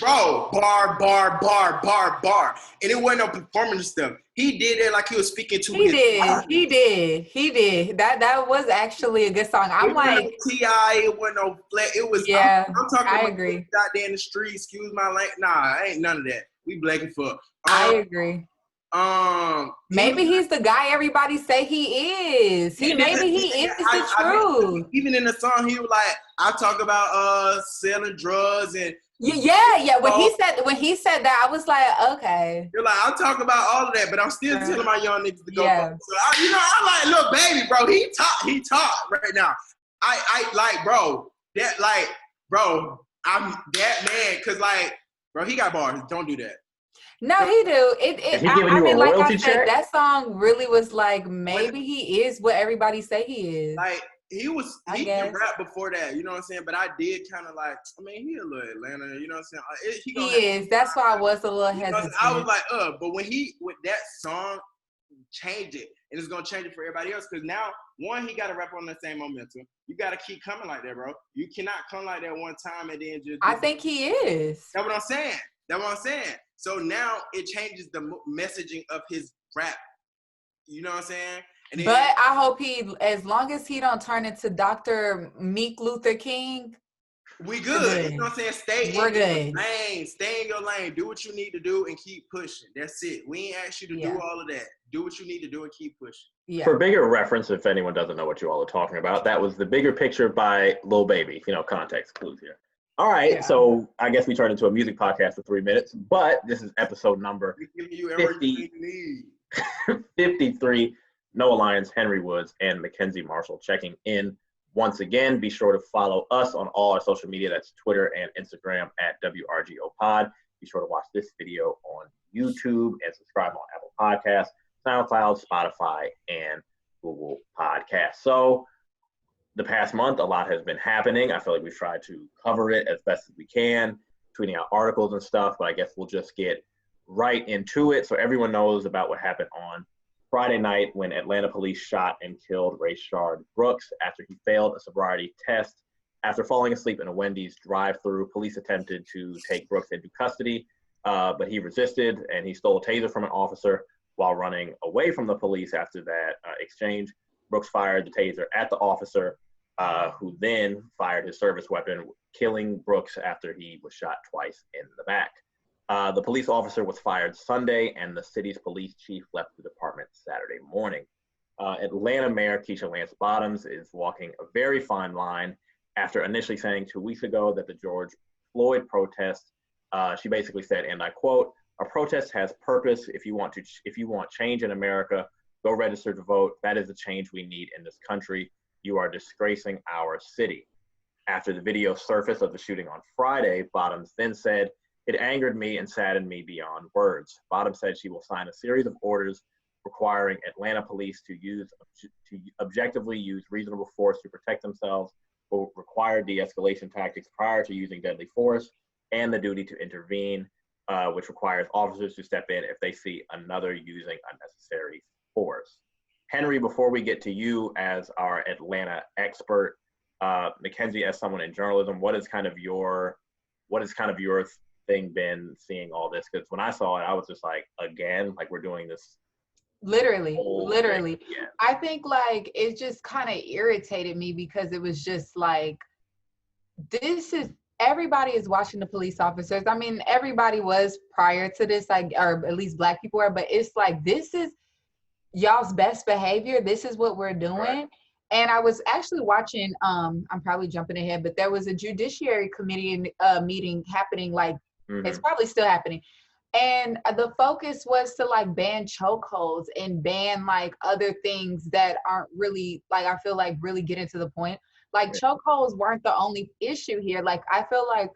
Bro, bar. And it wasn't no performance stuff. He did it like he was speaking to He did. That was actually a good song. I'm like T.I., it wasn't no flat. It was, yeah, I'm talking I about agree. out there in the street, excuse my language. Nah, ain't none of that. We black and fuck. I agree. Maybe he's the guy everybody say he is. Maybe he is the truth. Even in the song, he was like, I talk about selling drugs and yeah. When he said that, I was like, okay. You're like, I'll talk about all of that, but I'm still telling my young niggas to go. Yeah. So I'm like, look, baby, bro, he taught right now. I like, bro, that like, bro, I'm that man, cause like, bro, he got bars. Don't do that. No, he do. I mean, like I said, check? that song really was like, maybe he is what everybody say he is. Like, he can rap before that, you know what I'm saying? But I did kind of like, I mean, he a little Atlanta, you know what I'm saying? He is. That's why I was a little hesitant. I was like, but when with that song, change it. And it's going to change it for everybody else. Because now, one, he got to rap on the same momentum. You got to keep coming like that, bro. You cannot come like that one time and then just... I think he is. That's what I'm saying. So now it changes the messaging of his rap. You know what I'm saying? And then, but I hope as long as he don't turn into Dr. Meek Luther King, we good. You know what I'm saying? Stay in your lane. Stay in your lane. Do what you need to do and keep pushing. That's it. We ain't asked you to do all of that. Do what you need to do and keep pushing. Yeah. For bigger reference, if anyone doesn't know what you all are talking about, that was The Bigger Picture by Lil Baby. context clues here. All right, so I guess we turned into a music podcast for 3 minutes, but this is episode number 53. Noah Lyons, Henry Woods, and McKenzie Marshall checking in once again. Be sure to follow us on all our social media. That's Twitter and Instagram at WRGOPod. Be sure to watch this video on YouTube and subscribe on Apple Podcasts, SoundCloud, Spotify, and Google Podcasts. So the past month, a lot has been happening. I feel like we've tried to cover it as best as we can, tweeting out articles and stuff, but I guess we'll just get right into it so everyone knows about what happened on Friday night when Atlanta police shot and killed Rayshard Brooks after he failed a sobriety test. After falling asleep in a Wendy's drive-thru, police attempted to take Brooks into custody, but he resisted and he stole a taser from an officer while running away from the police. After that exchange, Brooks fired the taser at the officer, who then fired his service weapon, killing Brooks after he was shot twice in the back. The police officer was fired Sunday, and the city's police chief left the department Saturday morning. Atlanta Mayor Keisha Lance Bottoms is walking a very fine line after initially saying 2 weeks ago that the George Floyd protest, she basically said, and I quote, "A protest has purpose. If you want change in America, go register to vote. That is the change we need in this country. You are disgracing our city." After the video surfaced of the shooting on Friday, Bottoms then said, "It angered me and saddened me beyond words." Bottoms said she will sign a series of orders requiring Atlanta police to objectively use reasonable force to protect themselves, will require de-escalation tactics prior to using deadly force, and the duty to intervene, which requires officers to step in if they see another using unnecessary force. Henry, before we get to you as our Atlanta expert, McKenzie, as someone in journalism, what is kind of your thing been seeing all this? Because when I saw it, I was just like, again, like we're doing this. Literally. Yeah. I think like it just kind of irritated me because it was just like, everybody is watching the police officers. I mean, everybody was prior to this, like, or at least Black people are, but it's like, this is y'all's best behavior. This is what we're doing. Right. And I was actually watching, I'm probably jumping ahead, but there was a Judiciary Committee meeting happening, like, it's probably still happening. And the focus was to like ban chokeholds and ban like other things that aren't really, like, I feel like really getting to the point. Like chokeholds weren't the only issue here. Like, I feel like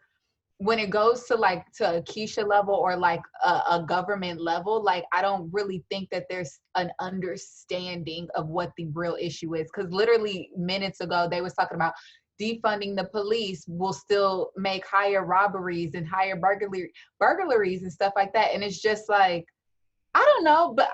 when it goes to like to a Keisha level or like a government level, like I don't really think that there's an understanding of what the real issue is. Because literally minutes ago, they was talking about defunding the police will still make higher robberies and higher burglaries and stuff like that. And it's just like, I don't know, but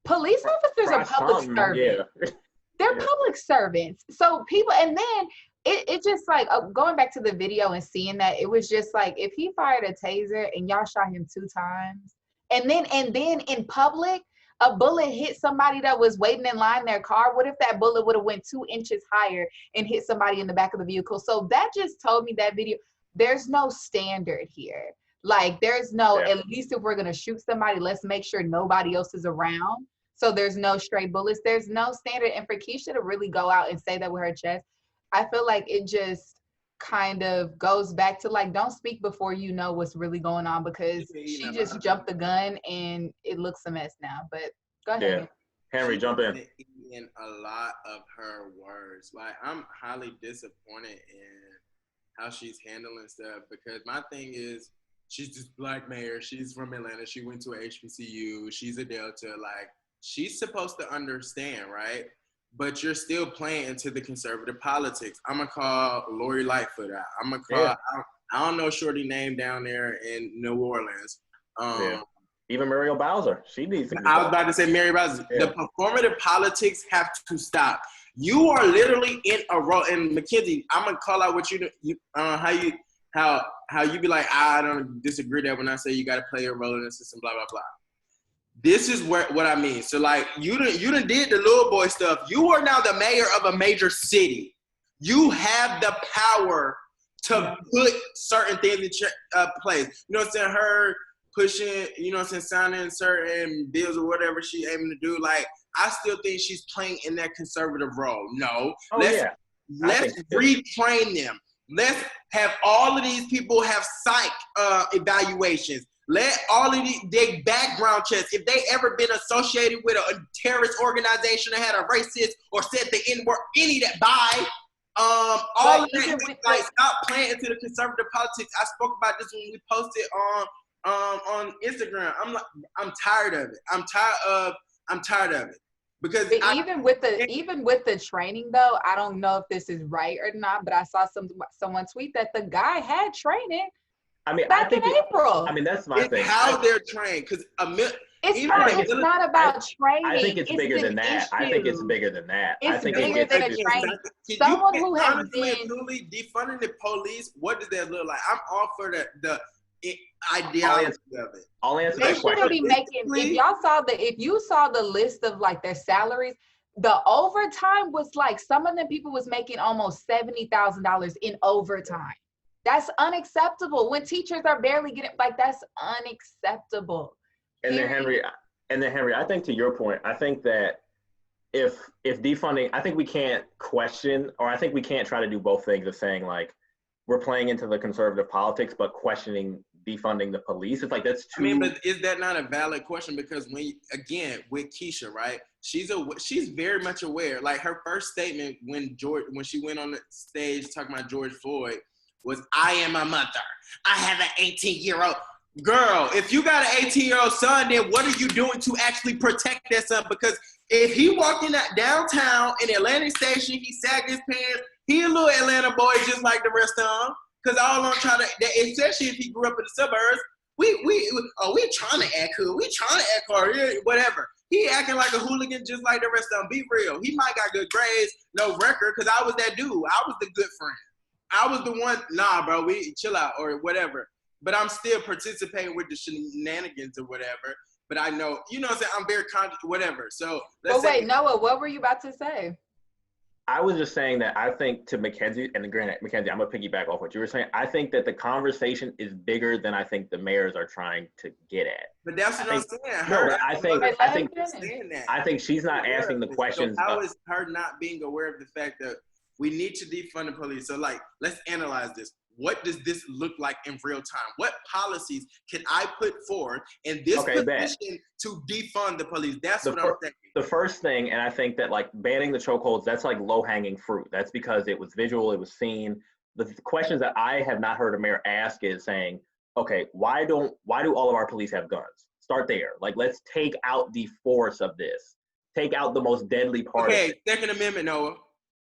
police officers are public servants. Yeah. They're public servants. So people, and then it just like going back to the video and seeing that, it was just like, if he fired a taser and y'all shot him 2 times, and then in public, a bullet hit somebody that was waiting in line in their car. What if that bullet would have went 2 inches higher and hit somebody in the back of the vehicle? So that just told me, that video, there's no standard here. Like, there's no, at least if we're going to shoot somebody, let's make sure nobody else is around. So there's no stray bullets. There's no standard. And for Keisha to really go out and say that with her chest, I feel like it just kind of goes back to, like, don't speak before you know what's really going on, because she just jumped the gun and it looks a mess now. But go ahead. Yeah. Henry, jump in. In a lot of her words. Like, I'm highly disappointed in how she's handling stuff, because my thing is, she's this Black mayor. She's from Atlanta. She went to a HBCU. She's a Delta. Like, she's supposed to understand, right? But you're still playing into the conservative politics. I'm going to call Lori Lightfoot out. I'm going to call, I don't know shorty name down there in New Orleans. Even Muriel Bowser. She needs to. I was about to say Mary Bowser. Yeah. The performative politics have to stop. You are literally in a role. And McKenzie, I'm going to call out what you how you be like, I don't disagree that when I say you got to play a role in the system, blah, blah, blah. This is what I mean. So, like, you done did the little boy stuff. You are now the mayor of a major city. You have the power to put certain things in place. You know what I'm saying? Her pushing, you know what I'm saying, signing certain bills or whatever she aiming to do. Like, I still think she's playing in that conservative role. No. Let's retrain them. Let's have all of these people have psych evaluations. Let all of their background checks. If they ever been associated with a terrorist organization that had a racist or said the N-word, any that buy, all of that, like, stop playing into the conservative politics. I spoke about this when we posted on Instagram. I'm tired of it. I'm tired of it. Because even with the training though, I don't know if this is right or not, but I saw someone tweet that the guy had training. I mean, back in April. I mean, that's my thing. How they're trained, because it's not about training. I think it's bigger than that. I think it's bigger than that. It's bigger than a training. Someone who has been truly defunding the police. What does that look like? I'm all for the ideology of it. I'll answer they that question. Shouldn't be making. If you saw the list of like their salaries, the overtime was like, some of them people was making almost $70,000 in overtime. That's unacceptable. When teachers are barely getting, like, that's unacceptable. And then Henry, I think to your point, I think that if defunding, I think we can't question, or I think we can't try to do both things of saying, like, we're playing into the conservative politics, but questioning defunding the police. It's like, that's too. I mean, but is that not a valid question? Because again, with Keisha, right? She's very much aware. Like, her first statement when she went on the stage talking about George Floyd was, I am a mother. I have an 18-year-old. Girl, if you got an 18-year-old son, then what are you doing to actually protect that son? Because if he walked in that downtown in Atlantic Station, he sagged his pants, he a little Atlanta boy just like the rest of them. Because all I'm trying to, especially if he grew up in the suburbs, we trying to act cool. We trying to act hard, whatever. He acting like a hooligan just like the rest of them. Be real. He might got good grades, no record, because I was that dude. I was the good friend. I was the one, nah, bro, we chill out or whatever. But I'm still participating with the shenanigans or whatever. But I know, you know what I'm saying? I'm very conscious, whatever. So wait, Noah, what were you about to say? I was just saying that I think to McKenzie, and granted, McKenzie, I'm going to piggyback off what you were saying. I think that the conversation is bigger than I think the mayors are trying to get at. But that's what I'm saying. No, but I think she's not asking the questions. So how is her not being aware of the fact that we need to defund the police? So, like, let's analyze this. What does this look like in real time? What policies can I put forward in this position to defund the police? That's what I'm thinking. The first thing, and I think that, like, banning the chokeholds, that's like low-hanging fruit. That's because it was visual, it was seen. The questions that I have not heard a mayor ask is saying, okay, why do all of our police have guns? Start there. Like, let's take out the force of this. Take out the most deadly part of it. Second Amendment, Noah.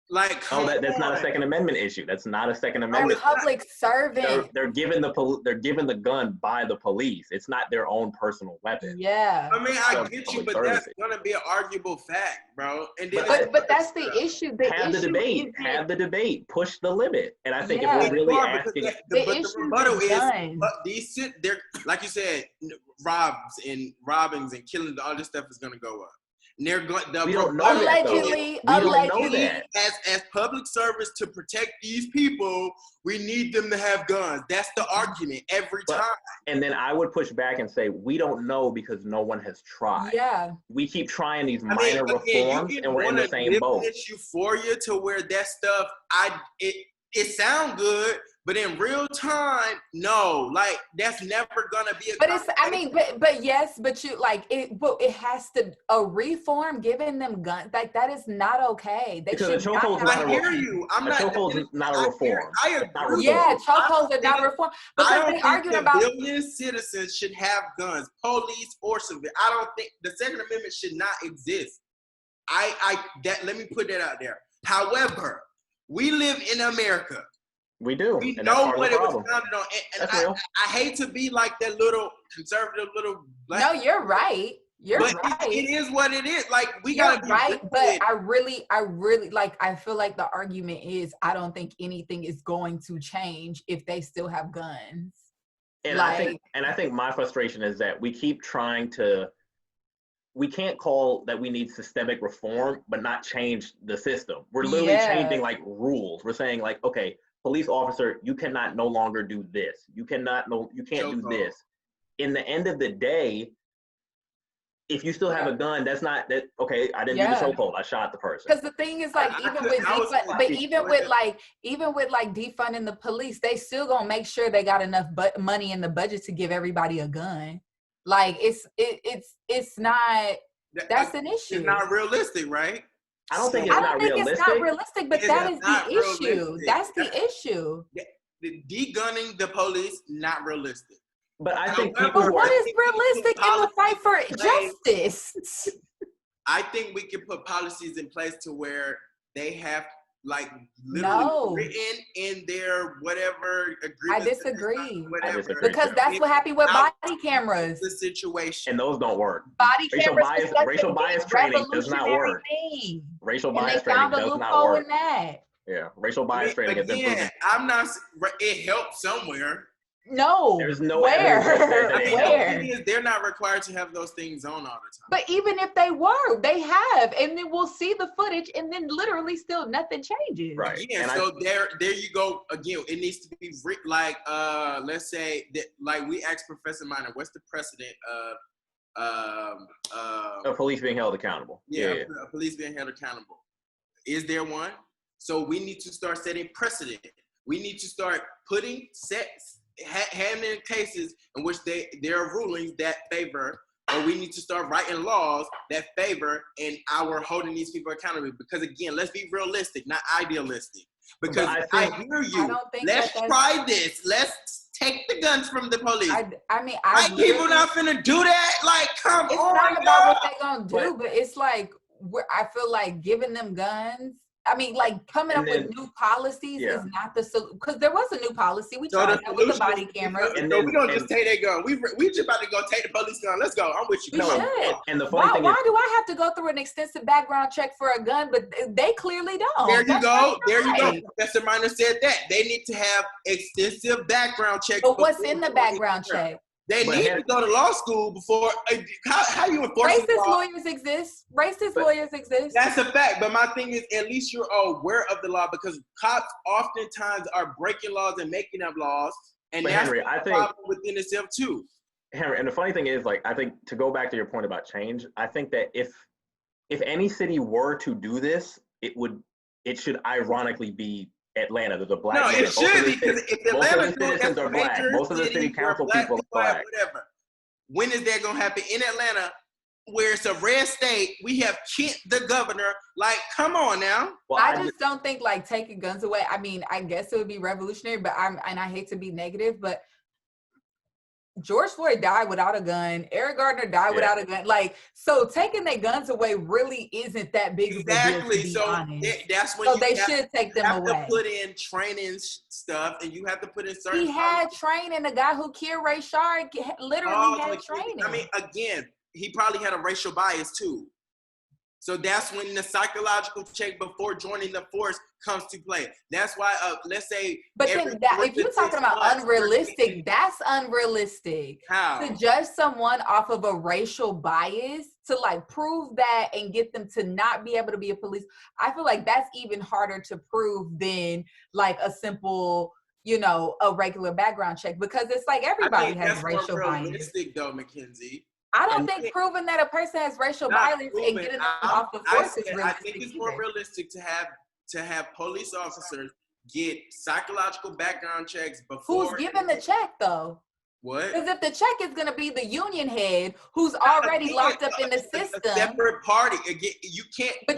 Like, No, that's not a Second Amendment issue. That's not a Second Amendment. They're public servant. They're given the gun by the police. It's not their own personal weapon. Yeah. I mean, I get you, but that's gonna be an arguable fact, bro. And then but that's the issue. Have the debate. Push the limit. And I think if we're really asking, the rebuttal is, but these there, like you said, robbings and killing, all this stuff is gonna go up. And they're going. Allegedly. As public service to protect these people, we need them to have guns. That's the argument every time. And then I would push back and say we don't know because no one has tried. Yeah. We keep trying these minor reforms, and we're in the same boat. This euphoria to where that stuff, it sound good, but in real time, no, like that's never gonna be. But you like it. But it has to a reform giving them guns like that is not okay. They because should not. I hear you. I'm not. Chokehold's not a reform. I agree. Yeah, chokeholds are not reform. Because they arguing about billion citizens should have guns, police or civil. I don't think the Second Amendment should not exist. Let me put that out there. However, we live in America. We do. We know what it was founded on. And I hate to be like that little conservative little black. No, you're right. But it is what it is. Like we gotta be right. But I really like I feel like the argument is I don't think anything is going to change if they still have guns. And I think my frustration is that we keep trying to. We can't call that we need systemic reform, but not change the system. We're literally changing like rules. We're saying like, okay, police officer, you cannot no longer do this. You can't do this. In the end of the day, if you still have a gun, that's not that. Okay, I didn't do the chokehold. I shot the person. Because the thing is, like, even with defunding the police, they still gonna make sure they got enough money in the budget to give everybody a gun. Like it's not. That's an issue. It's not realistic, right? I don't think it's not realistic, but that is the issue. That's the issue. De-gunning the police, not realistic. But I think what is realistic in the fight for justice? I think we can put policies in place to where they have like literally written in their whatever agreement. I disagree. Because that's what happened with body cameras. The situation. And those don't work. Body cameras. Racial bias training does not work. Racial bias training does not work. Yeah, racial bias training has been proven. I'm not. It helps somewhere. No. There's no where. The thing is, they're not required to have those things on all the time. But even if they were, they have, and then we'll see the footage, and then literally still nothing changes. Right. Yeah. So there you go again. It needs to be like let's say that like we asked Professor Minor, what's the precedent of police being held accountable? Yeah. Police being held accountable. Is there one? So we need to start setting precedent. We need to start putting handling cases in which there are rulings that favor, or we need to start writing laws that favor and our holding these people accountable. Because again, let's be realistic, not idealistic. Because I hear you. Let's try this. Let's take the guns from the police. White people not finna do that. Like, come on. It's not about what they gonna do, but it's like I feel like giving them guns. I mean, like coming up with new policies is not the solution. Because there was a new policy. We tried that with the body camera. And we don't just take that gun. We just about to go take the police gun. Let's go. I'm with you. We should. And the funny thing is, why do I have to go through an extensive background check for a gun? But they clearly don't. There you go. Professor Minor said that. They need to have extensive background checks. But what's in the background check? They need to go to law school before. How you enforce racist lawyers exist? Lawyers exist. That's a fact. But my thing is, at least you're aware of the law, because cops oftentimes are breaking laws and making up laws, and that's Henry, I think problem within itself too. Henry, and the funny thing is, like, I think to go back to your point about change, I think that if any city were to do this, it should ironically be Atlanta. There's a black. No, it should be, because if Atlanta citizens are black, most of the city council people are black. Whatever. When is that gonna happen in Atlanta, where it's a red state? We have Kent, the governor. Like, come on now. Well, I just don't think like taking guns away. I mean, I guess it would be revolutionary, but I hate to be negative, but George Floyd died without a gun. Eric Gardner died without a gun. Like, so taking their guns away really isn't that big of a deal, to be honest. That's when so they should take them away. You have to put in training stuff, and you have to put in certain. He had training. The guy who killed Rayshard literally had training. I mean, again, he probably had a racial bias too. So that's when the psychological check before joining the force comes to play. That's why, let's say. But then if you're talking about unrealistic, that's unrealistic. How? To judge someone off of a racial bias, to like prove that and get them to not be able to be a police, I feel like that's even harder to prove than like a simple, a regular background check, because it's like everybody has racial bias. That's realistic though, McKenzie. I don't think proving that a person has racial bias and getting them off the force is realistic. I think it's more realistic to have police officers get psychological background checks before. Who's giving the check though? What? Because if the check is going to be the union head who's already locked up in the system. A separate party. Again, you can't. But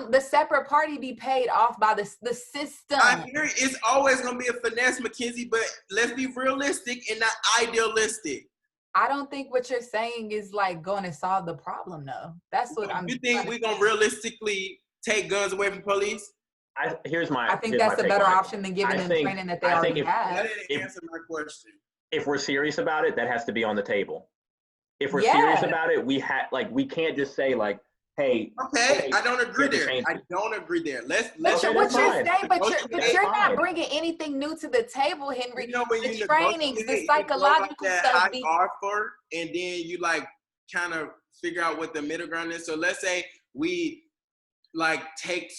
the separate party be paid off by the system. I hear it's always going to be a finesse, McKenzie, but let's be realistic and not idealistic. I don't think what you're saying is like going to solve the problem though. That's what I'm. You think we're going to realistically take guns away from police? I think that's a better option than giving them training that they already have. That didn't answer my question. If we're serious about it, that has to be on the table. If we're serious about it, we can't just say like, hey. Okay, I don't agree there. I don't agree there. Let's. What you're saying, but you're not bringing anything new to the table, Henry. The trainings, the psychological stuff. And then you like kind of figure out what the middle ground is. So let's say we like take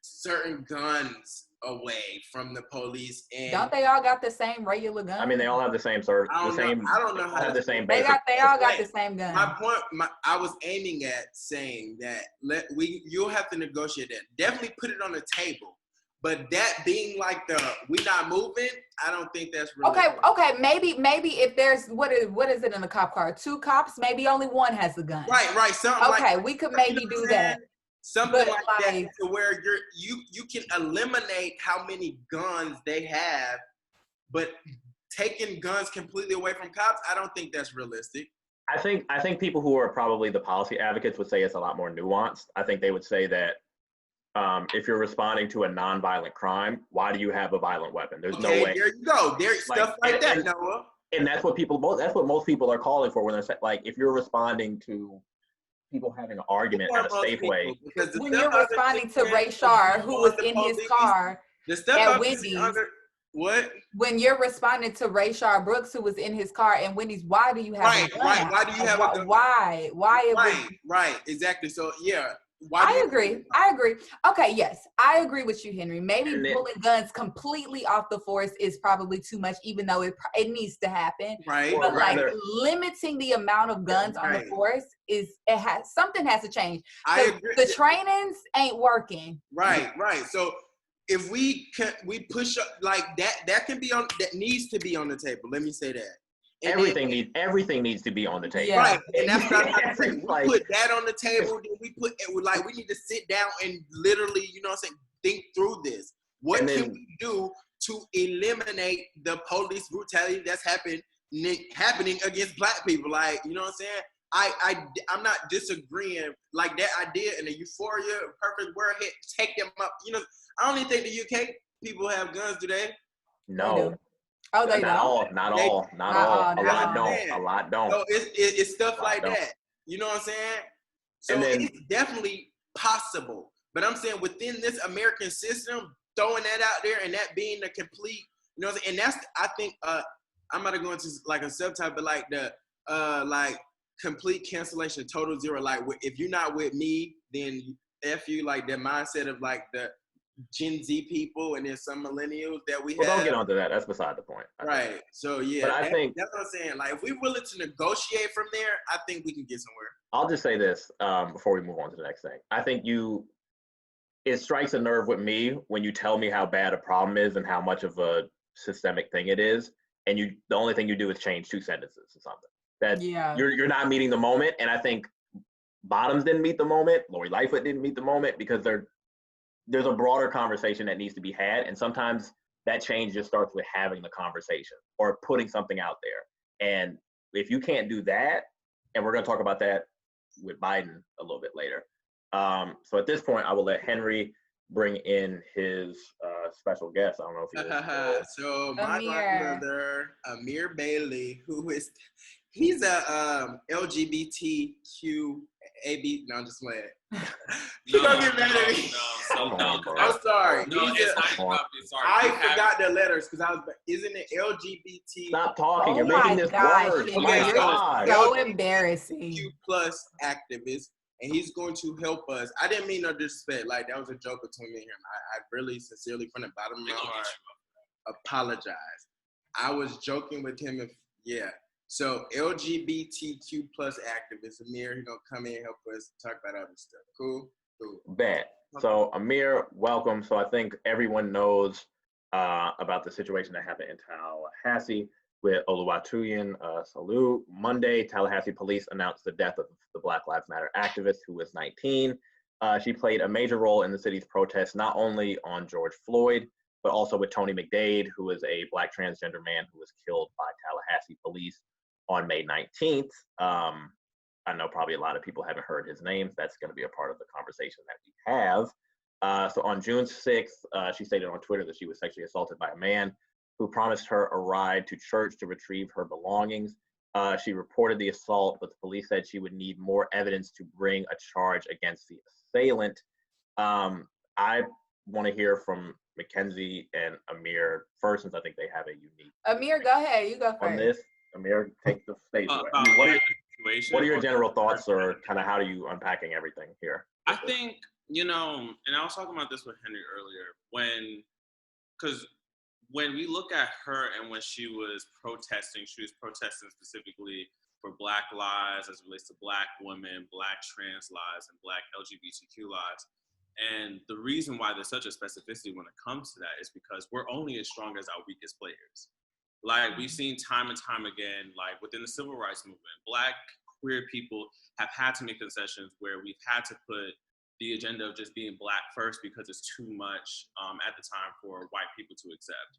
certain guns away from the police, and don't they all got the same regular gun? I mean, they all have the same service. I don't know how have the same. They all got the same gun. My point, I was aiming at saying that you'll have to negotiate that. Definitely put it on the table, but that being like we not moving, I don't think that's really okay. Maybe if there's what is it in the cop car? 2 cops, maybe only one has the gun. Right. Something we could maybe do that. Something like that, to where you can eliminate how many guns they have, but taking guns completely away from cops, I don't think that's realistic. I think people who are probably the policy advocates would say it's a lot more nuanced. I think they would say that if you're responding to a nonviolent crime, why do you have a violent weapon? There's no way. There you go. There's stuff like that, Noah. And that's what most people are calling for when they're like, if you're responding to people having an argument at a Safeway. When you're responding to Rayshard, who was in his car at Wendy's. What? When you're responding to Rayshard Brooks, who was in his car and Wendy's, why do you have a gun? Right. Why do you have a gun? Why? Right. Exactly. So, yeah. I agree. Okay, yes, I agree with you, Henry. Maybe pulling guns completely off the force is probably too much, even though it needs to happen. Right. But like limiting the amount of guns on the force something has to change. I agree. The trainings ain't working. Right. So if we push up like that can be on, that needs to be on the table. Let me say that. Everything needs to be on the table. Yeah. Right, and that's what I'm saying. We put that on the table. Then we need to sit down and literally, think through this. What can we do to eliminate the police brutality that's happening against Black people? Like, you know what I'm saying? I'm not disagreeing like that idea in the euphoria, perfect world hit, take them up. I don't even think the UK people have guns, do they? No. Oh, they don't? Not all. A lot don't. So it's stuff like that. You know what I'm saying? So it's definitely possible. But I'm saying within this American system, throwing that out there and that being the complete, and that's, I think, I'm not going to go into like a subtype, but like the complete cancellation, total zero. Like if you're not with me, then F you, like that mindset of like the Gen Z people and then some millennials that we have. Don't get onto that. That's beside the point. Right. So yeah, but I think that's what I'm saying. Like if we're willing to negotiate from there, I think we can get somewhere. I'll just say this before we move on to the next thing. I think it strikes a nerve with me when you tell me how bad a problem is and how much of a systemic thing it is, and the only thing you do is change 2 sentences or something. That you're not meeting the moment, and I think Bottoms didn't meet the moment, Lori Lightfoot didn't meet the moment, because there's a broader conversation that needs to be had, and sometimes that change just starts with having the conversation or putting something out there. And if you can't do that, and we're going to talk about that with Biden a little bit later. So at this point, I will let Henry bring in his special guest. I don't know if he is. So my grandmother, Emir Bailey, he's a LGBTQ AB. No, I'm just playing. She's gonna get mad at me. I'm sorry. I forgot the letters because isn't it LGBT? Stop talking. You're making this word. Oh my God. So embarrassing. Q plus activist. And he's going to help us. I didn't mean no disrespect. Like, that was a joke between me and him. I really, sincerely, from the bottom of my heart, apologize. I was joking with him. So, LGBTQ plus activist, Emir, he's going to come in and help us talk about other stuff. Cool? Cool. Bet. So, Emir, welcome. So, I think everyone knows about the situation that happened in Tallahassee with Oluwatoyin Salau. Monday, Tallahassee police announced the death of the Black Lives Matter activist who was 19. She played a major role in the city's protests, not only on George Floyd, but also with Tony McDade, who is a Black transgender man who was killed by Tallahassee police on May 19th. I know probably a lot of people haven't heard his name. That's going to be a part of the conversation that we have. So on June 6th, she stated on Twitter that she was sexually assaulted by a man who promised her a ride to church to retrieve her belongings. She reported the assault, but the police said she would need more evidence to bring a charge against the assailant. I want to hear from McKenzie and Emir first, since I think they have a unique. Amir, go ahead. You go first. On this, Emir, take the stage away. What are your general thoughts, or kind of how are you unpacking everything here? I think, and I was talking about this with Henry earlier, because when we look at her and when she was protesting specifically for Black lives as it relates to Black women, Black trans lives, and Black LGBTQ lives. And the reason why there's such a specificity when it comes to that is because we're only as strong as our weakest players. Like, we've seen time and time again, like within the civil rights movement, Black queer people have had to make concessions where we've had to put the agenda of just being Black first because it's too much at the time for white people to accept.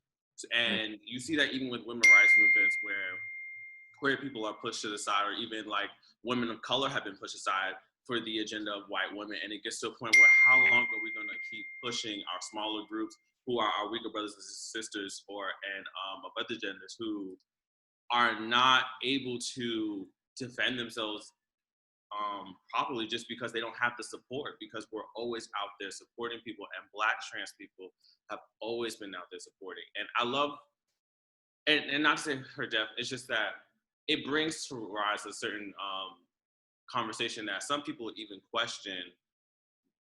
And you see that even with women's rights movements where queer people are pushed to the side, or even like women of color have been pushed aside for the agenda of white women. And it gets to a point where how long are we going to keep pushing our smaller groups who are our weaker brothers and sisters of other genders who are not able to defend themselves properly just because they don't have the support, because we're always out there supporting people, and Black trans people have always been out there supporting. And I love, and not to say her death, it's just that it brings to rise a certain conversation that some people even question,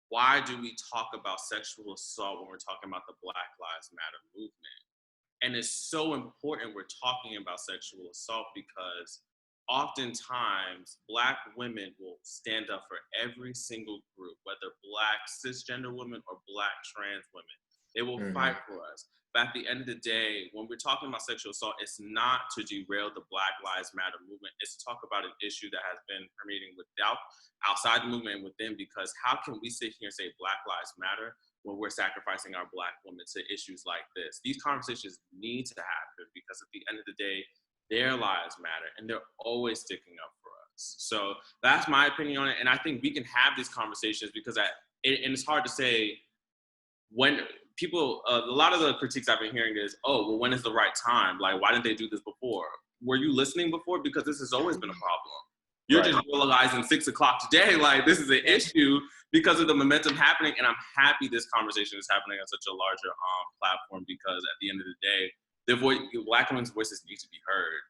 why do we talk about sexual assault when we're talking about the Black Lives Matter movement? And it's so important we're talking about sexual assault because oftentimes Black women will stand up for every single group, whether Black cisgender women or Black trans women. They will fight for us. But at the end of the day, when we're talking about sexual assault, it's not to derail the Black Lives Matter movement. It's to talk about an issue that has been permeating outside the movement and within, because how can we sit here and say Black Lives Matter when we're sacrificing our Black women to issues like this? These conversations need to happen because at the end of the day, their lives matter, and they're always sticking up for us. So that's my opinion on it. And I think we can have these conversations because and it's hard to say when people, a lot of the critiques I've been hearing is, oh, well, when is the right time? Like, why didn't they do this before? Were you listening before? Because this has always been a problem. You're just realizing 6 o'clock today, like this is an issue because of the momentum happening. And I'm happy this conversation is happening on such a larger platform, because at the end of the day, Black women's voices need to be heard.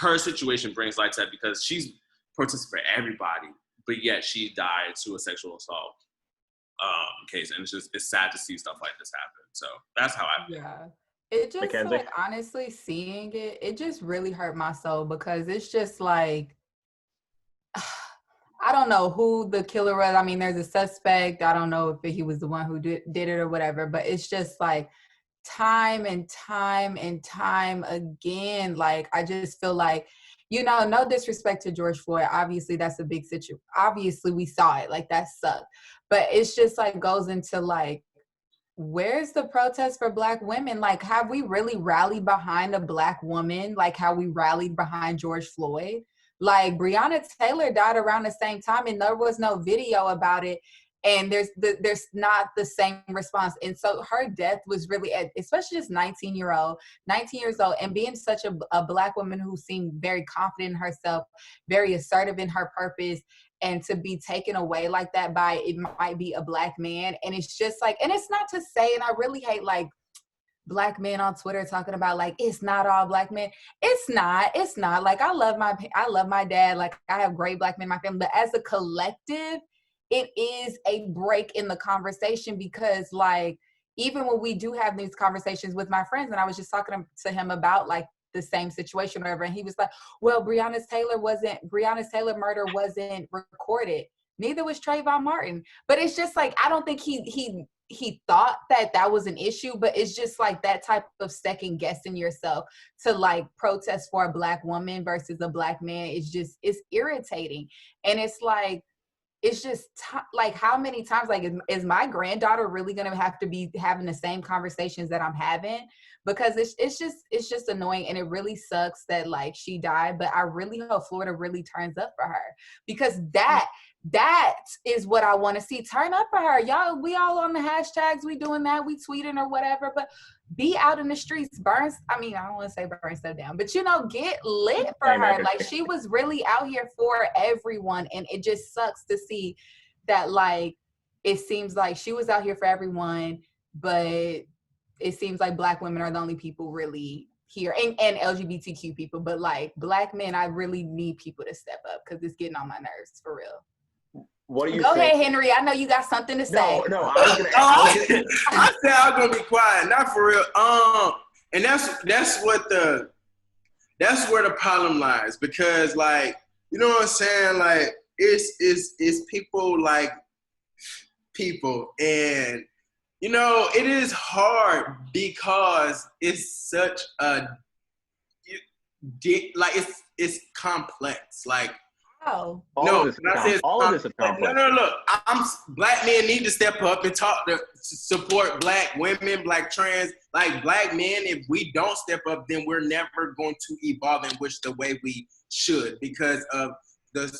Her situation brings light to that because she's protesting for everybody, but yet she died to a sexual assault case. And it's sad to see stuff like this happen. So that's how I feel. Yeah. It just, McKenzie? like, honestly, seeing it just really hurt my soul, because it's just like, I don't know who the killer was. I mean, there's a suspect. I don't know if he was the one who did it or whatever, but it's just like time and time and time again. Like, I just feel like, no disrespect to George Floyd. Obviously, that's a big situation. Obviously, we saw it. Like, that sucked. But it's just like goes into like, where's the protest for Black women? Like, have we really rallied behind a Black woman like how we rallied behind George Floyd? Like, Breonna Taylor died around the same time and there was no video about it. And there's not the same response. And so her death was really, especially just 19 years old, and being such a Black woman who seemed very confident in herself, very assertive in her purpose, and to be taken away like that by, it might be a Black man. And it's just like, and it's not to say, and I really hate like Black men on Twitter talking about like, it's not all Black men. It's not. Like, I love my dad. Like, I have great Black men in my family, but as a collective, it is a break in the conversation, because like, even when we do have these conversations with my friends, and I was just talking to him about like the same situation or whatever, and he was like, well, Breonna Taylor murder wasn't recorded. Neither was Trayvon Martin. But it's just like, I don't think he thought that was an issue, but it's just like that type of second guessing yourself to like protest for a Black woman versus a Black man. It's irritating. And it's like, it's just like, how many times, like, is my granddaughter really going to have to be having the same conversations that I'm having? Because it's just annoying. And it really sucks that like she died, but I really hope Florida really turns up for her, because that is what I want to see. Turn up for her. Y'all, we all on the hashtags, we doing that, we tweeting or whatever, but be out in the streets, I don't want to say burn stuff down, but get lit for her. Like, she was really out here for everyone. And it just sucks to see that, like, it seems like she was out here for everyone, but it seems like Black women are the only people really here, and LGBTQ people, but like Black men, I really need people to step up, because it's getting on my nerves for real. What do you Go think? ahead, Henry. I know you got something to say. No, I was gonna ask. I said I was gonna be quiet, not for real. And that's where the problem lies, because like, you know what I'm saying? Like, it's people like people, and you know, it is hard because it's such a like it's complex. Like, Oh. All of this is complex. No, look. Black men need to step up and talk to support Black women, Black trans. Like, Black men, if we don't step up, then we're never going to evolve in which the way we should, because of the,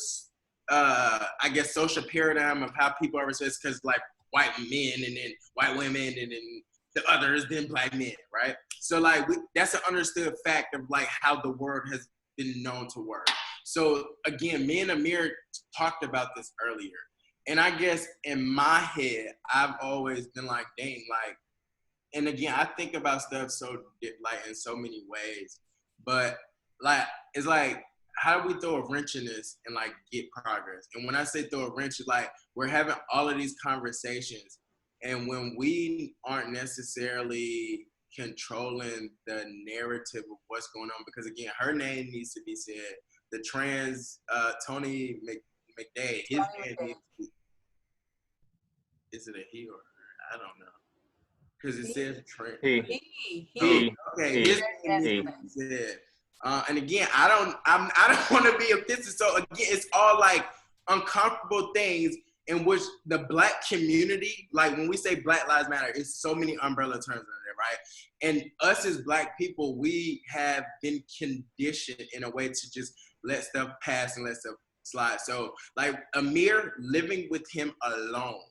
I guess, social paradigm of how people are raised. Because like white men, and then white women, and then the others, then Black men, right? So like, that's an understood fact of like how the word has been known to work. So again, me and Emir talked about this earlier. And I guess in my head, I've always been like, dang, like, and again, I think about stuff so like in so many ways, but like, it's like, how do we throw a wrench in this and like get progress? And when I say throw a wrench, it's like, we're having all of these conversations, and when we aren't necessarily controlling the narrative of what's going on, because again, her name needs to be said. The trans Tony McDade, his name needs to be. Is it a he or her? I don't know, because it says trans. He. Okay, his name needs to be said. And again, I don't want to be offensive. So again, it's all like uncomfortable things in which the Black community, like when we say Black Lives Matter, it's so many umbrella terms under there, right? And us as Black people, we have been conditioned in a way to just let stuff pass and let stuff slide. So like, Emir, living with him alone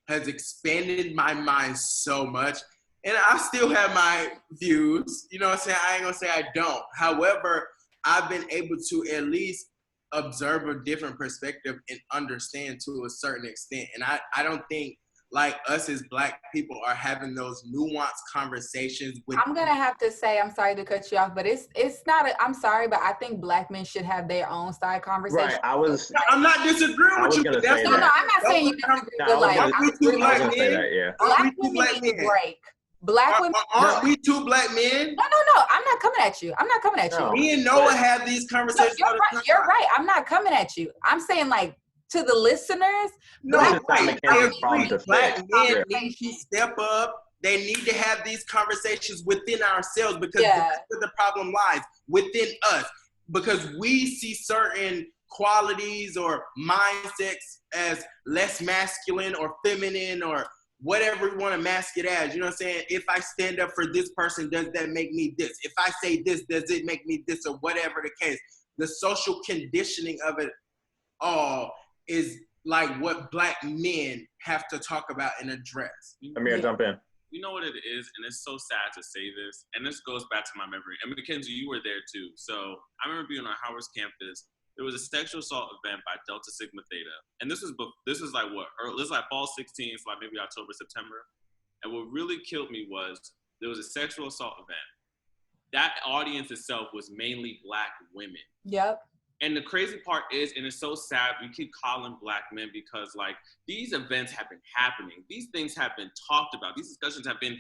has expanded my mind so much. And I still have my views, you know what I'm saying? I ain't gonna say I don't. However, I've been able to at least observe a different perspective and understand to a certain extent. And I don't think like us as Black people are having those nuanced conversations with. I'm gonna have to say, I'm sorry to cut you off, but it's not. I'm sorry, but I think Black men should have their own side conversation. Right. I'm not disagreeing with you. No, I'm not saying you disagree, but like, Black women need a break. Black women. Aren't we two Black men? No. I'm not coming at you. No. Me and Noah have these conversations. No, you're right. I'm not coming at you. I'm saying, like, to the listeners, Black men need to step up. They need to have these conversations within ourselves, because that's where the problem lies, within us. Because we see certain qualities or mindsets as less masculine or feminine or whatever we want to mask it as. You know what I'm saying? If I stand up for this person, does that make me this? If I say this, does it make me this? Or whatever the case. The social conditioning of it all is like what Black men have to talk about and address. Amir, jump in. You know what it is, and it's so sad to say this, and this goes back to my memory. And McKenzie, you were there too. So I remember being on Howard's campus. There was a sexual assault event by Delta Sigma Theta, and this was like fall 16th, like maybe October, September. And what really killed me was there was a sexual assault event. That audience itself was mainly Black women. Yep. And the crazy part is, and it's so sad, we keep calling Black men because like these events have been happening. These things have been talked about. These discussions have been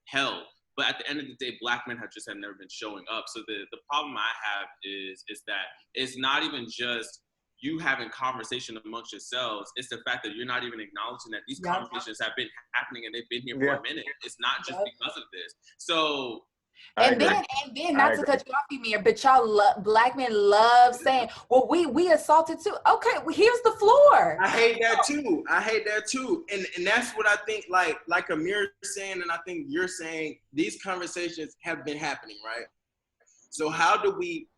held. But at the end of the day, Black men have never been showing up. So the problem I have is that it's not even just you having conversation amongst yourselves. It's the fact that you're not even acknowledging that these conversations have been happening and they've been here for a minute. It's not just because of this. So. And then, not to cut you off, Emir, but Black men love saying, well, we assaulted too. Okay, well, here's the floor. I hate that too. And that's what I think, like Amir is saying, and I think you're saying, these conversations have been happening, right? So how do we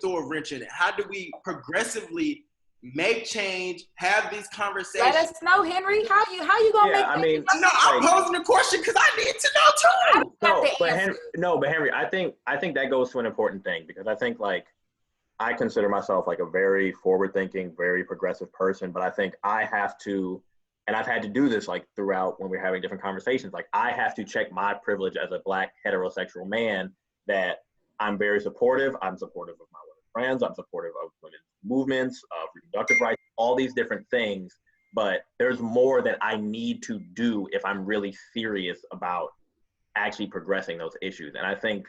throw a wrench in it? How do we progressively make change, have these conversations? Let us know, Henry. How you gonna make? I'm posing the question because I need to know too. But Henry, I think that goes to an important thing, because I think like I consider myself like a very forward-thinking, very progressive person, but I think I have to, and I've had to do this like throughout when we're having different conversations. Like I have to check my privilege as a Black heterosexual man that I'm very supportive. I'm supportive of my friends. I'm supportive of women's movements, of reproductive rights, all these different things. But there's more that I need to do if I'm really serious about actually progressing those issues. And I think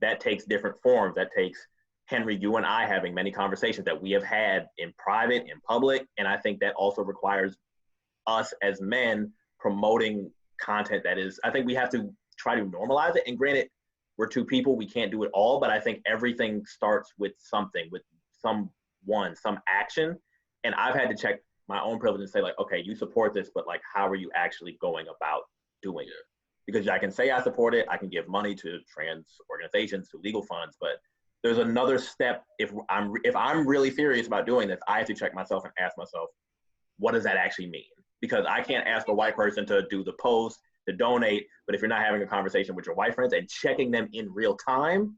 that takes different forms. That takes Henry, you and I having many conversations that we have had in private, in public. And I think that also requires us as men promoting content that is, I think we have to try to normalize it. And granted, we're two people, we can't do it all, but I think everything starts with something, with some action. And I've had to check my own privilege and say like, okay, you support this, but like, how are you actually going about doing it? Because I can say I support it, I can give money to trans organizations, to legal funds, but there's another step. If I'm really serious about doing this, I have to check myself and ask myself, what does that actually mean? Because I can't ask a white person to do the post, to donate, but if you're not having a conversation with your white friends and checking them in real time,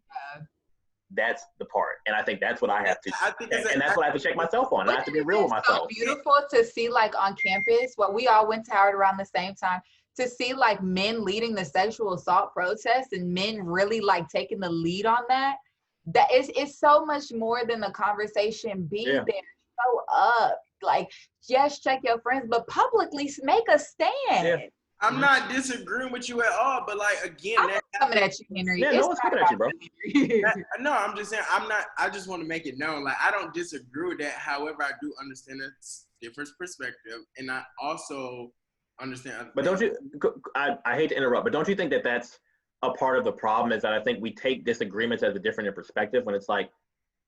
that's the part. And I think that's what I have to, and that's what I have to check myself on. I have to be real with myself. It's so beautiful to see like on campus, we all went to Howard around the same time, to see like men leading the sexual assault protests and men really like taking the lead on that. That is, it's so much more than the conversation. Be there, show up, like just check your friends, but publicly make a stand. Yeah. I'm not disagreeing with you at all, but like again, I'm coming at you, Henry. Yeah, no one's coming at you, bro. No, I'm just saying I just want to make it known. Like I don't disagree with that. However, I do understand a different perspective, and I also understand. But don't you? I hate to interrupt, but don't you think that that's a part of the problem? Is that I think we take disagreements as a different perspective when it's like,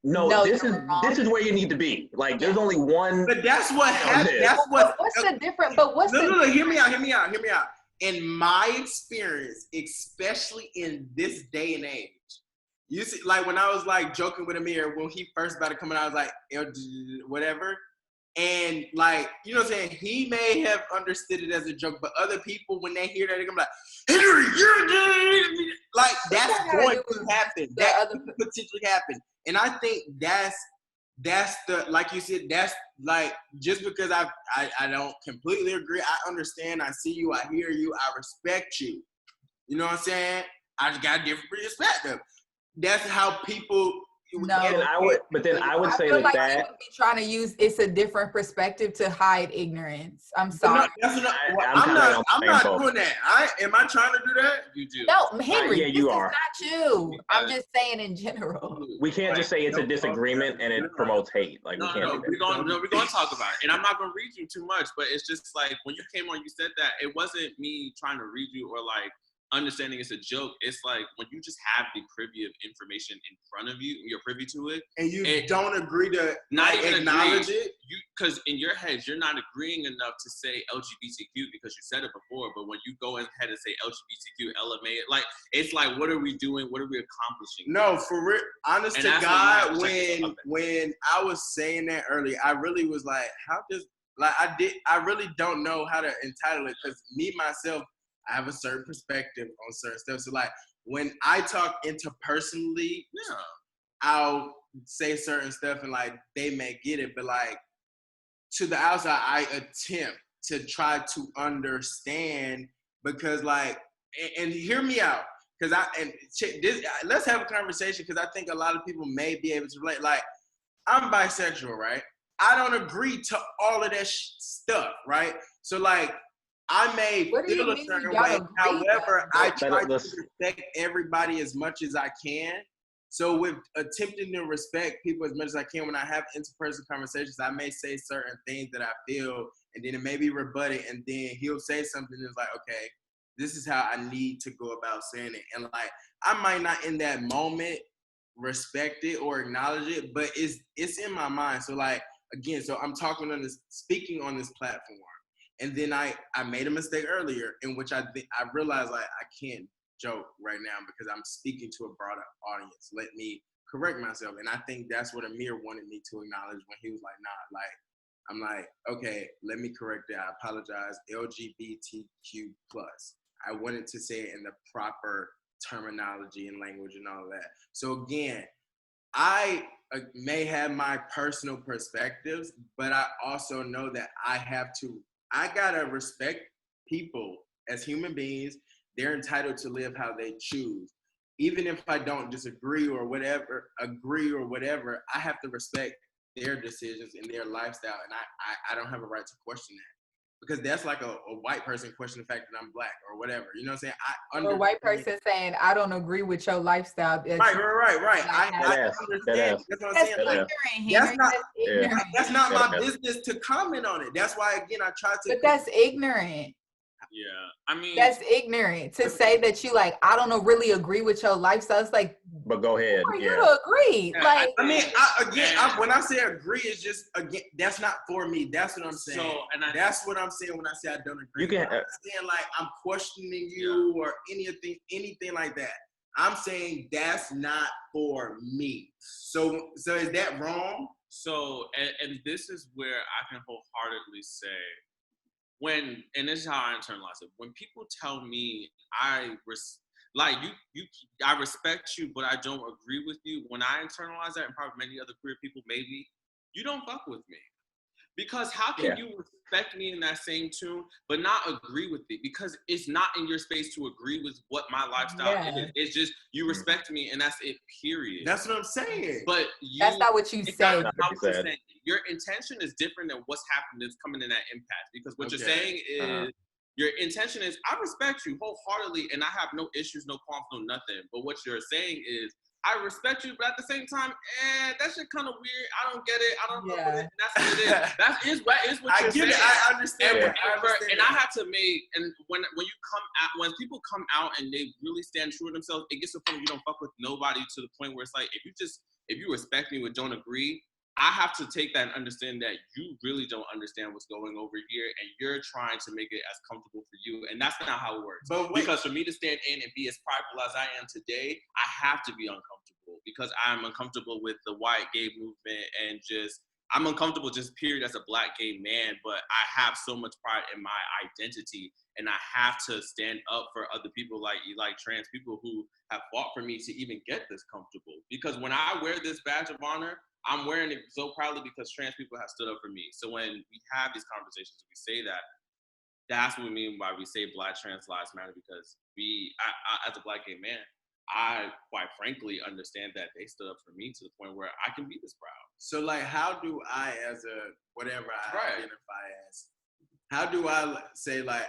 no, this is where you need to be. Like, there's only one. But that's what happens. That's what. What's the difference? But what's no, hear me out. In my experience, especially in this day and age, you see, like when I was like joking with Amir when he first about to come in, I was like, whatever. And like, you know what I'm saying? He may have understood it as a joke, but other people, when they hear that, they're gonna be like, Henry, you're gay. Like, that's going to happen. That could potentially happen. And I think that's the, like you said, that's like, just because I don't completely agree, I understand, I see you, I hear you, I respect you. You know what I'm saying? I just got a different perspective. That's how people. No, I would say like that you would be trying to use it's a different perspective to hide ignorance. I'm sorry. I'm not doing that. Am I trying to do that? You do. No, Henry. Yeah, you are. This is not you. I'm just saying in general. We can't just say it's a disagreement and it promotes hate. Like, we can't. We're going to talk about it, and I'm not going to read you too much, but it's just like when you came on, you said that it wasn't me trying to read you or like understanding it's a joke. It's like when you just have the privy of information in front of you, you're privy to it, and you don't agree to not even acknowledge it. because in your head, you're not agreeing enough to say LGBTQ because you said it before, but when you go ahead and say LGBTQ, LMA, like, it's like, what are we doing? What are we accomplishing? No, for real, honest to God, when I was saying that earlier, I really was like, I really don't know how to entitle it, because me, myself, I have a certain perspective on certain stuff. So like, when I talk interpersonally, I'll say certain stuff and like, they may get it, but like, to the outside, I attempt to try to understand, because like, and hear me out, because let's have a conversation, because I think a lot of people may be able to relate. Like, I'm bisexual, right? I don't agree to all of that stuff, right? So like, I may feel a certain way. However, I try to respect everybody as much as I can. So with attempting to respect people as much as I can, when I have interpersonal conversations, I may say certain things that I feel, and then it may be rebutted, and then he'll say something that's like, okay, this is how I need to go about saying it. And like, I might not in that moment respect it or acknowledge it, but it's in my mind. So like, again, so I'm speaking on this platform. And then I made a mistake earlier, in which I realized like, I can't joke right now because I'm speaking to a broader audience. Let me correct myself. And I think that's what Emir wanted me to acknowledge when he was like, nah, like, I'm like, okay, let me correct it. I apologize. LGBTQ+. I wanted to say it in the proper terminology and language and all that. So again, I may have my personal perspectives, but I also know that I gotta respect people as human beings. They're entitled to live how they choose. Even if I don't disagree or whatever, I have to respect their decisions and their lifestyle. And I don't have a right to question that. Because that's like a white person questioning the fact that I'm black or whatever. You know what I'm saying? Or a white person saying, I don't agree with your lifestyle. Right. I understand. That's what I'm saying. Like, that's not my business to comment on it. That's why, again, I try to. But that's ignorant. Yeah, I mean, that's ignorant to say that you like, I don't know, really agree with your lifestyle. It's like, but go ahead. Who are you to agree? Yeah, like, I mean, when I say agree, it's just, again, that's not for me. That's what I'm saying. So, that's what I'm saying when I say I don't agree. You can. I'm saying like I'm questioning you or anything like that. I'm saying that's not for me. So is that wrong? So, and this is where I can wholeheartedly say, and this is how I internalize it. When people tell me I respect you, but I don't agree with you, when I internalize that, and probably many other queer people maybe, you don't fuck with me. Because how can you respect me in that same tune, but not agree with it? Because it's not in your space to agree with what my lifestyle is. It's just, you respect me, and that's it, period. That's what I'm saying. But that's not what you say. Your intention is different than what's happening that's coming in that impact. Because what you're saying is, your intention is, I respect you wholeheartedly, and I have no issues, no qualms, no nothing. But what you're saying is, I respect you, but at the same time, that shit kind of weird. I don't get it. I don't know what it is. That's what it is. That is what you're saying. I understand. And I have to make, and when people come out and they really stand true to themselves, it gets to the point where you don't fuck with nobody, to the point where it's like, if you respect me but don't agree, I have to take that and understand that you really don't understand what's going over here, and you're trying to make it as comfortable for you, and that's not how it works. Because for me to stand in and be as prideful as I am today, I have to be uncomfortable, because I'm uncomfortable with the white gay movement, and I'm uncomfortable just period as a black gay man, but I have so much pride in my identity, and I have to stand up for other people like trans people who have fought for me to even get this comfortable. Because when I wear this badge of honor, I'm wearing it so proudly because trans people have stood up for me. So when we have these conversations, we say that's what we mean by we say Black trans lives matter, because I as a black gay man, I quite frankly understand that they stood up for me to the point where I can be this proud. So like, how do I, as a whatever I identify as, how do I say like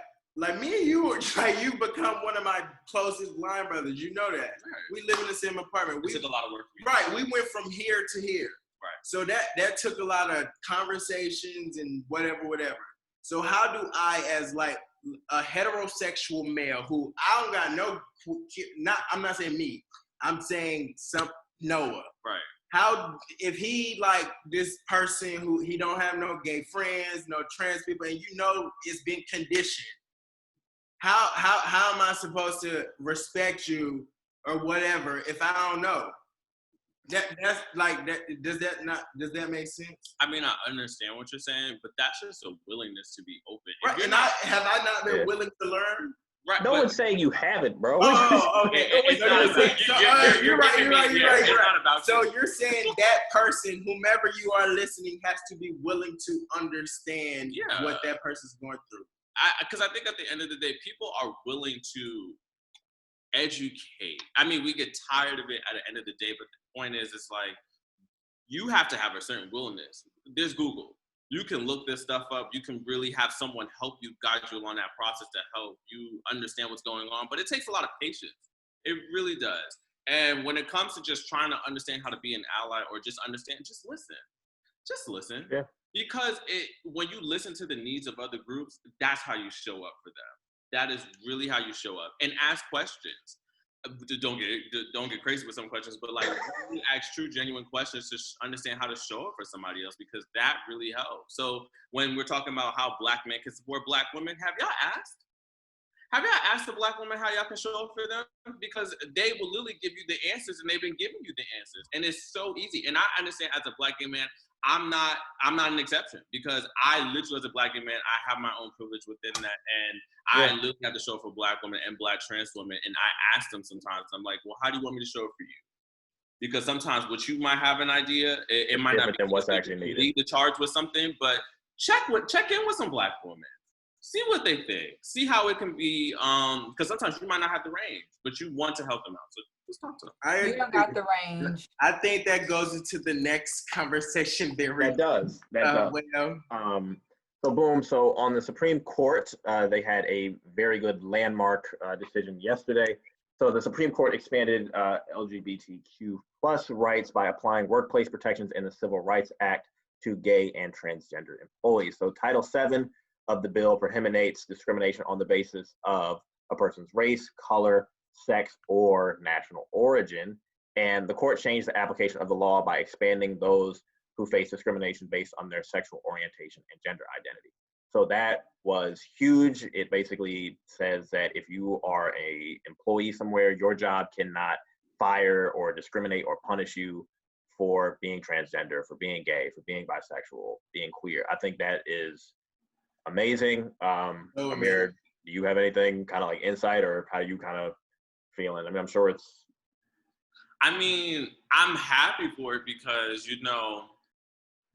me and you, like, you become one of my closest line brothers. You know that. Right. We live in the same apartment. We took a lot of work. Right. We went from here to here. Right. So that took a lot of conversations and whatever. So how do I, as like a heterosexual male who I don't got I'm not saying me, I'm saying Noah. Right. how if he like this person who he don't have no gay friends, no trans people, and you know it's been conditioned. How am I supposed to respect you or whatever if I don't know? That's like that. Does that make sense? I mean, I understand what you're saying, but that's just a willingness to be open. Right. And have I not been willing to learn? Right. No one's saying you haven't, bro. Oh, okay. You're right. It's not about so you. you're saying that person, whomever you are listening, has to be willing to understand what that person's going through. Because I think at the end of the day, people are willing to educate. I mean, we get tired of it at the end of the day, but the point is, it's like, you have to have a certain willingness. There's Google. You can look this stuff up. You can really have someone help you, guide you along that process to help you understand what's going on. But it takes a lot of patience. It really does. And when it comes to just trying to understand how to be an ally or just understand, just listen. Just listen. Yeah. Because when you listen to the needs of other groups, that's how you show up for them. That is really how you show up. And ask questions. Don't get crazy with some questions, but like really ask true, genuine questions to understand how to show up for somebody else, because that really helps. So when we're talking about how Black men can support Black women, have y'all asked? Have y'all asked the Black women how y'all can show up for them? Because they will literally give you the answers, and they've been giving you the answers. And it's so easy. And I understand, as a Black gay man, I'm not an exception, because I literally, as a Black gay man, I have my own privilege within that. And I literally have to show up for Black women and Black trans women. And I ask them sometimes, I'm like, well, how do you want me to show up for you? Because sometimes what you might have an idea, it might not be what's actually needed. Lead the charge with something, but check in with some Black women. See what they think. See how it can be, because sometimes you might not have the range, but you want to help them out. So just talk to them. You don't got the range. I think that goes into the next conversation. That does. So boom. So on the Supreme Court, they had a very good landmark decision yesterday. So the Supreme Court expanded LGBTQ plus rights by applying workplace protections in the Civil Rights Act to gay and transgender employees. So Title VII of the bill prohibits discrimination on the basis of a person's race, color, sex, or national origin. And the court changed the application of the law by expanding those who face discrimination based on their sexual orientation and gender identity. So that was huge. It basically says that if you are an employee somewhere, your job cannot fire or discriminate or punish you for being transgender, for being gay, for being bisexual, being queer. I think that is amazing. Amir, do you have anything kind of like insight, or how you kind of feeling? I mean, I'm sure it's. I mean, I'm happy for it because, you know,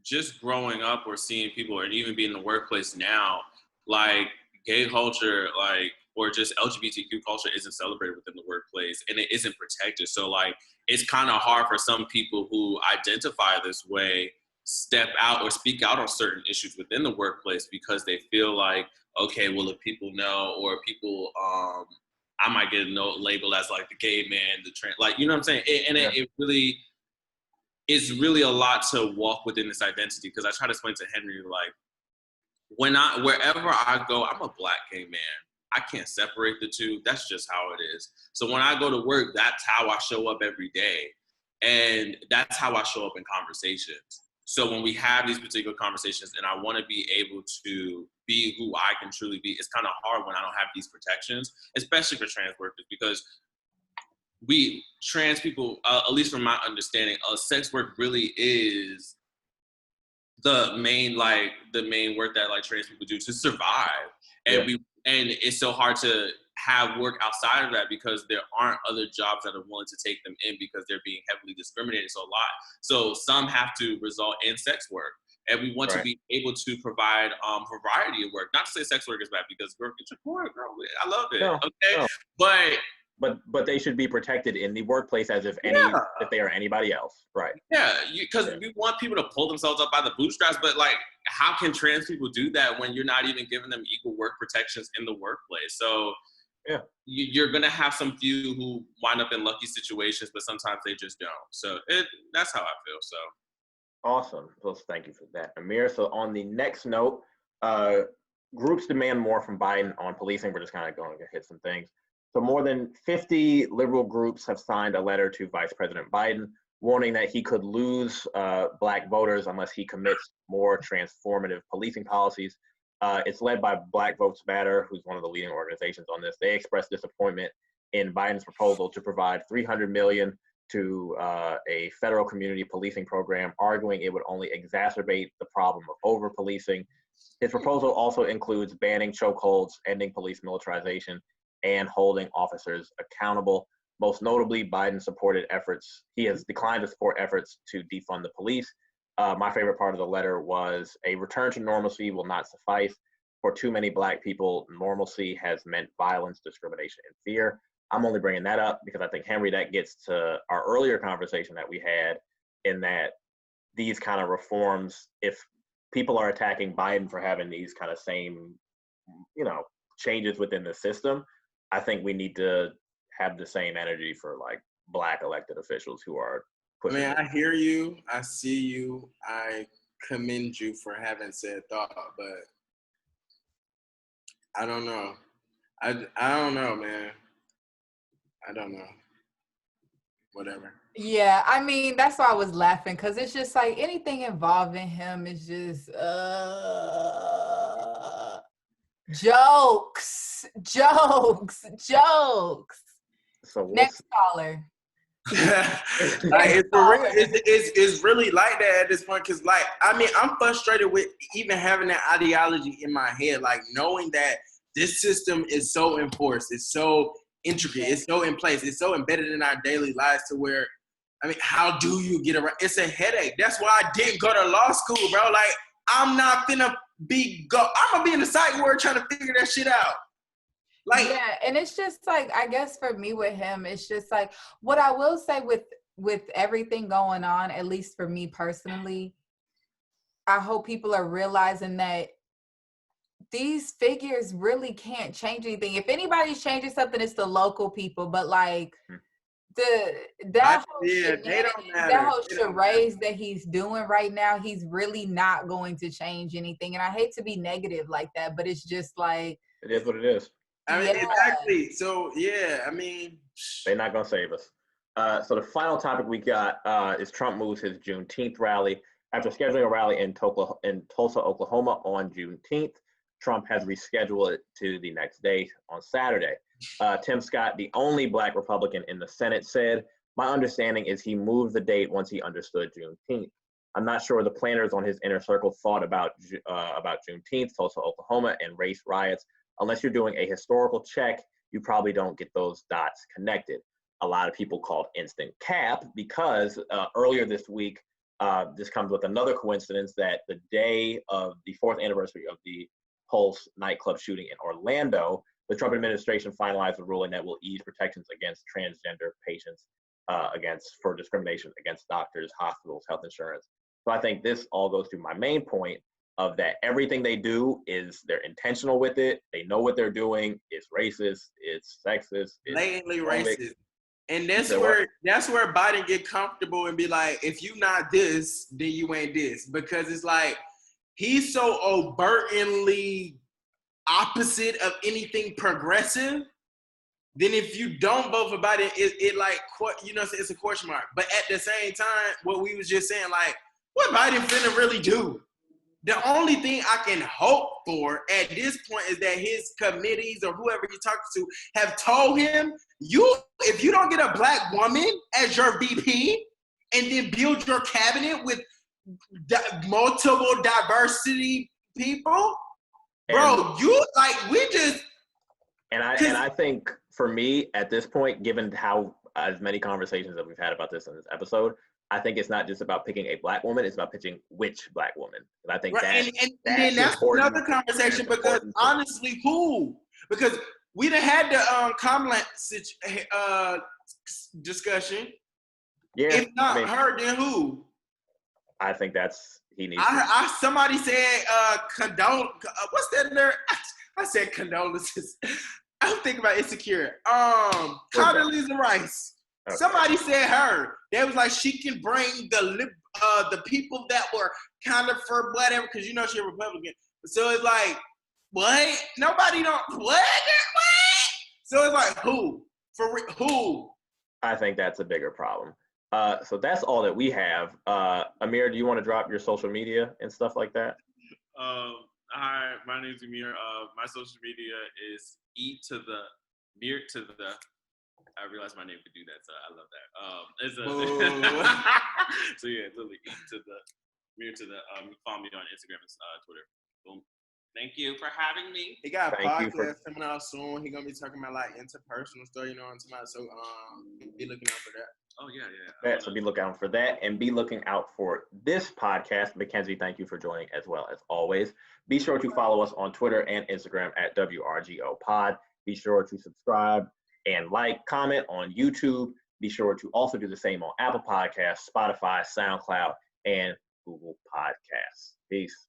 just growing up or seeing people, or even being in the workplace now, like gay culture, like, or just LGBTQ culture isn't celebrated within the workplace, and it isn't protected. So like, it's kind of hard for some people who identify this way step out or speak out on certain issues within the workplace, because they feel like, okay, well, if people know, or people, I might get a note labeled as like the gay man, the trans, like, you know what I'm saying? It really is really a lot to walk within this identity. Because I try to explain to Henry, like, wherever I go, I'm a Black gay man. I can't separate the two. That's just how it is. So when I go to work, that's how I show up every day. And that's how I show up in conversations. So when we have these particular conversations, and I want to be able to be who I can truly be, it's kind of hard when I don't have these protections, especially for trans workers, because we trans people, at least from my understanding, sex work really is the main work that like trans people do to survive. And it's so hard to have work outside of that, because there aren't other jobs that are willing to take them in, because they're being heavily discriminated so a lot. So some have to result in sex work. And we want to be able to provide variety of work. Not to say sex work is bad, because girl, get your porn, girl. I love it. No, okay. No. But they should be protected in the workplace as if if they are anybody else. Right. Yeah, because we want people to pull themselves up by the bootstraps, but like, how can trans people do that when you're not even giving them equal work protections in the workplace? So you're gonna have some few who wind up in lucky situations, but sometimes they just don't. So that's how I feel. So awesome. Well, thank you for that, Emir. So on the next note, groups demand more from Biden on policing. We're just kind of going to hit some things. So more than 50 liberal groups have signed a letter to Vice President Biden warning that he could lose Black voters unless he commits more transformative policing policies. It's led by Black Votes Matter, who's one of the leading organizations on this. They expressed disappointment in Biden's proposal to provide $300 million to a federal community policing program, arguing it would only exacerbate the problem of over-policing. His proposal also includes banning chokeholds, ending police militarization, and holding officers accountable. Most notably, Biden supported efforts. He has declined to support efforts to defund the police. My favorite part of the letter was a return to normalcy will not suffice. For too many Black people, normalcy has meant violence, discrimination, and fear. I'm only bringing that up because I think, Henry, that gets to our earlier conversation that we had, in that these kind of reforms, if people are attacking Biden for having these kind of same, changes within the system, I think we need to have the same energy for like Black elected officials who are pushing. I mean, I hear you, I see you, I commend you for having said thought, but I don't know. I don't know, man. I don't know. Whatever. Yeah, I mean, that's why I was laughing, because it's just like anything involving him is just jokes. So next caller. Like, it's for real. It's really like that at this point, because like, I mean, I'm frustrated with even having that ideology in my head, like knowing that this system is so enforced, it's so intricate, it's so in place, it's so embedded in our daily lives to where, I mean, how do you get around? It's a headache. That's why I didn't go to law school, bro. Like, I'm not finna I'm gonna be in the psych ward trying to figure that shit out. Like, yeah, and it's just like, I guess for me with him, it's just like, what I will say with everything going on, at least for me personally, I hope people are realizing that these figures really can't change anything. If anybody's changing something, it's the local people. But like that whole charades that he's doing right now, he's really not going to change anything. And I hate to be negative like that, but it's just like, it is what it is. I mean, exactly. So yeah, I mean, they're not gonna save us. So the final topic we got is Trump moves his Juneteenth rally. After scheduling a rally in Tulsa, Oklahoma on Juneteenth, Trump has rescheduled it to the next day on Saturday. Tim Scott, the only Black Republican in the Senate, said, "My understanding is he moved the date once he understood Juneteenth. I'm not sure the planners on his inner circle thought about Juneteenth, Tulsa, Oklahoma, and race riots. Unless you're doing a historical check, you probably don't get those dots connected." A lot of people called instant cap because earlier this week, this comes with another coincidence that the day of the 4th anniversary of the Pulse nightclub shooting in Orlando, the Trump administration finalized a ruling that will ease protections against transgender patients for discrimination against doctors, hospitals, health insurance. So I think this all goes to my main point of that everything they do is they're intentional with it. They know what they're doing. It's racist. It's sexist. It's blatantly racist. And that's where Biden get comfortable and be like, if you not this, then you ain't this. Because it's like, he's so overtly opposite of anything progressive. Then if you don't vote for Biden, it's a question mark. But at the same time, what we was just saying, like, what Biden finna really do? The only thing I can hope for at this point is that his committees or whoever he's talking to have told him, if you don't get a Black woman as your VP and then build your cabinet with multiple diversity people, bro, And I think for me at this point, given how as many conversations that we've had about this in this episode, I think it's not just about picking a Black woman; it's about picking which Black woman. And I think and then that's another conversation because honestly, who? Because we done had the Kamala discussion. Yeah, if not her, then who? I think he needs. Somebody said what's that there? I said condolences. I'm thinking about Insecure. Condoleezza Rice. Okay. Somebody said her. They was like, she can bring the people that were kind of for whatever, because she's a Republican. So it's like, what? Nobody don't what? So it's like, who? Who? I think that's a bigger problem. So that's all that we have. Amir, do you want to drop your social media and stuff like that? Hi, my name's Emir. My social media is Mir to the. I realized my name could do that, so I love that. It's so yeah, literally E to the Mir to the. You can follow me on Instagram and Twitter. Boom. Thank you for having me. He got a podcast coming out soon. He gonna be talking about like interpersonal stuff, you know what I'm talking about. So be looking out for that. Oh yeah. So be looking out for that, and be looking out for this podcast. McKenzie, thank you for joining as well as always. Be sure to follow us on Twitter and Instagram at WRGO Pod. Be sure to subscribe and like, comment on YouTube. Be sure to also do the same on Apple Podcasts, Spotify, SoundCloud, and Google Podcasts. Peace.